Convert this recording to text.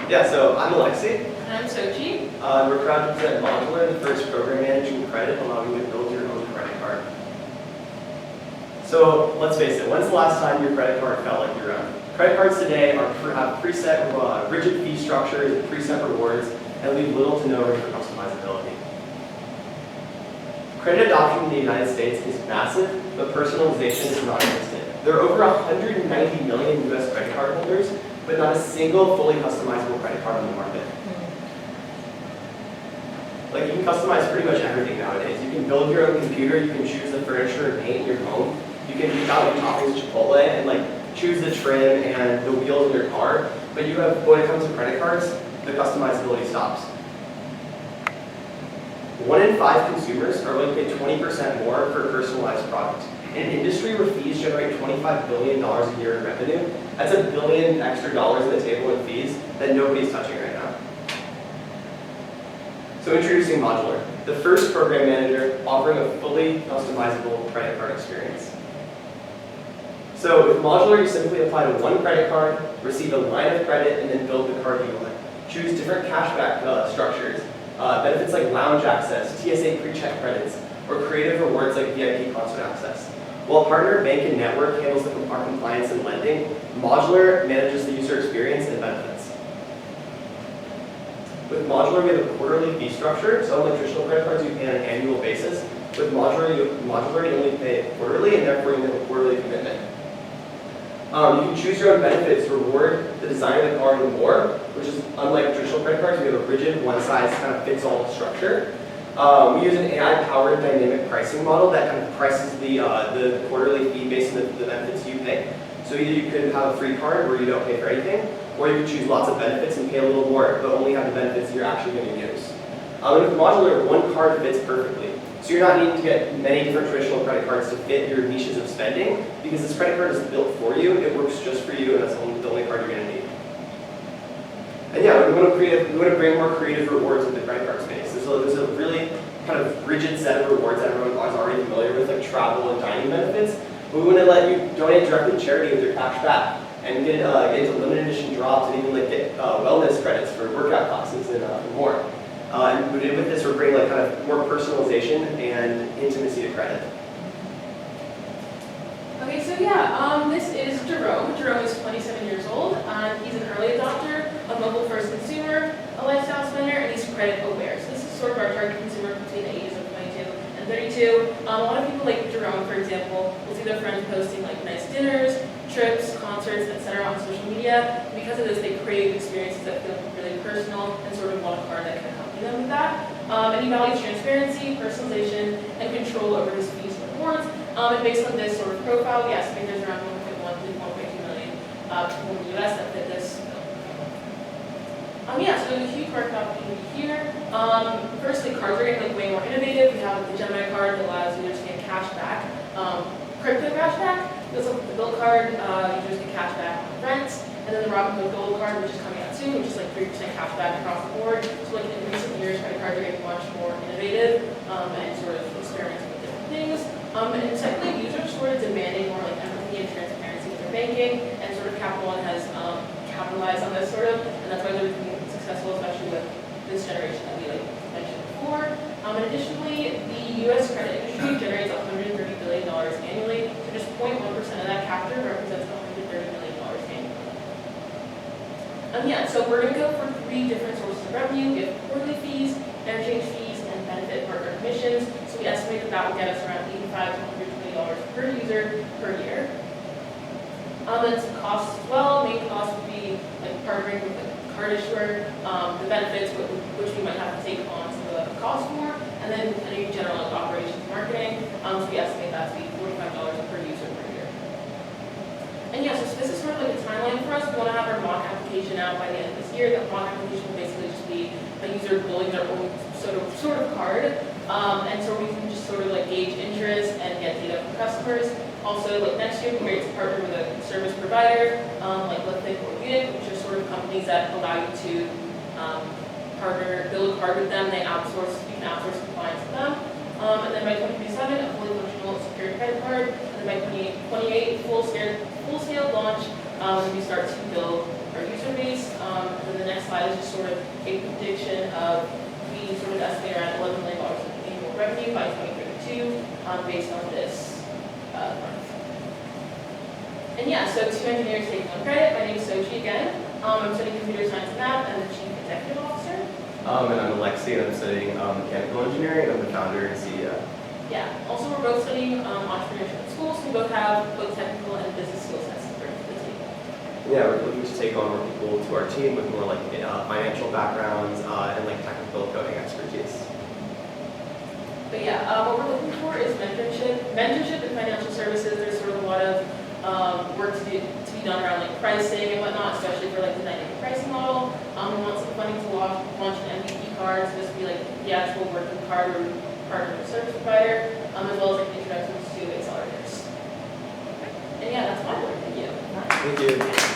Yeah, so I'm Aleksei. And I'm Sochi. We're proud to present MODLR, the first program management credit allowing you to build your own credit card. So let's face it, when's the last time your credit card felt like your own? Credit cards today have preset, rigid fee structures and preset rewards, and leave little to no room for customizability. Credit adoption in the United States is massive, but personalization is non-existent. There are over 190 million US credit card holders, but not a single fully customizable credit card on the market. Like, you can customize pretty much everything nowadays. You can build your own computer, you can choose the furniture and paint in your home, you can pick out your toppings at Chipotle and like choose the trim and the wheels in your car, but when it comes to credit cards, the customizability stops. 1 in 5 consumers are willing to pay 20% more for a personalized product. In an industry where fees generate $25 billion a year in revenue, that's $1 billion extra dollars on the table in fees that nobody's touching right now. So introducing MODLR, the first program manager offering a fully customizable credit card experience. So with MODLR, you simply apply to one credit card, receive a line of credit, and then build the card you want. Choose different cashback structures, benefits like lounge access, TSA pre-check credits, or creative rewards like VIP concert access. While partner bank and network handles our compliance and lending, MODLR manages the user experience and benefits. With MODLR, we have a quarterly fee structure, so unlike traditional credit cards, you pay on an annual basis. With MODLR, you only pay quarterly, and therefore you have a quarterly commitment. You can choose your own benefits to reward the design of the card and more, which is unlike traditional credit cards. We have a rigid, one-size-kind-of-fits-all structure. We use an AI-powered dynamic pricing model that kind of prices the quarterly fee based on the benefits you pay. So either you could have a free card where you don't pay for anything, or you could choose lots of benefits and pay a little more, but only have the benefits you're actually going to use. And with MODLR, one card fits perfectly. So you're not needing to get many different traditional credit cards to fit your niches of spending, because this credit card is built for you, it works just for you, and that's the only card you're going to need. And yeah, we want to bring more creative rewards to the credit card space. There's a really kind of rigid set of rewards that everyone is already familiar with, like travel and dining benefits. But we want to let you donate directly to charity with your cash back, and get into limited edition drops, and even like get wellness credits for workout classes and more. And with this, we're bringing like kind of more personalization and intimacy to credit. Okay, so yeah, this is Jerome. Jerome is 27 years old. He's an early adopter, a mobile-first consumer, a lifestyle spender, and he's credit aware. So this is sort of our target consumer between the ages of 22 and 32. A lot of people like Jerome, for example, will see their friends posting like nice dinners, trips, concerts, etc. on social media. Because of this, they crave experiences that feel really personal and sort of want a card that can accompany them with that. And he values transparency, personalization, and control over his fees and rewards. And based on this sort of profile, we estimate there's around 1.1 to 1.2 million people in the US that fit this. Yeah, so there's a huge market opportunity here. Firstly, cards are getting way more innovative. We have the Gemini card that allows users to get cash back, crypto cash back. We also have the Bill card, users get cash back on rent. And then the Robinhood Gold card, which is coming out soon, which is like 3% cash back across the board. So like in recent years, credit cards are getting much more innovative and sort of experimenting with different things. And secondly, users are sort of demanding more like empathy and transparency with their banking, and sort of Capital One has capitalized on this sort of, and that's why they're being successful, especially with this generation that we like mentioned before. And additionally, the U.S. credit industry generates $130 billion annually, so just 0.1% of that capture represents $130 million annually. Yeah, so we're going to go for 3 different sources of revenue. We have quarterly fees, interchange fees, and benefit partner commissions. So we estimate that that will get us around $85 to $120 per user per year. Then some costs as well. Main costs would be like partnering with the card issuer, the benefits which we might have to take on some of the cost for, and then any general like, operations marketing. So we estimate that to be $45 per user per year. And yeah, so this is sort of like a timeline for us. We want to have our mock application out by the end of this year. That mock application will basically just be a user building their own sort of card. And so we can just sort of like gauge interest and get data from customers. Also, like next year, we're going to partner with a service provider, like let's say Unit, which are sort of companies that allow you to build a card with them. You can outsource compliance with them. And then by 2027, a fully functional secured credit card. And then by 2028, full scale launch, when we start to build our user base. And then the next slide is just sort of a prediction of, we sort of estimate around $11 million in annual revenue by 2032, based on this growth. And yeah, so 2 engineers taking on credit. My name is Sochi again. I'm studying computer science and math and the chief executive officer. And I'm Aleksei, and I'm studying mechanical engineering, and I'm the founder and CEO. Yeah, also we're both studying entrepreneurship at school, so we both have both technical and business skill sets to bring to the table. Yeah, we're looking to take on more people to our team with more like financial backgrounds and like technical coding expertise. But yeah, what we're looking for is mentorship. Mentorship in financial services, there's sort of a lot of work to be done around like pricing and whatnot, especially for like the dynamic pricing model. We want some funding to launch an MVP card, so this would be like the actual working card or partner with service provider, as well as like introductions to accelerators. And yeah, that's my work. Thank you. Thank you.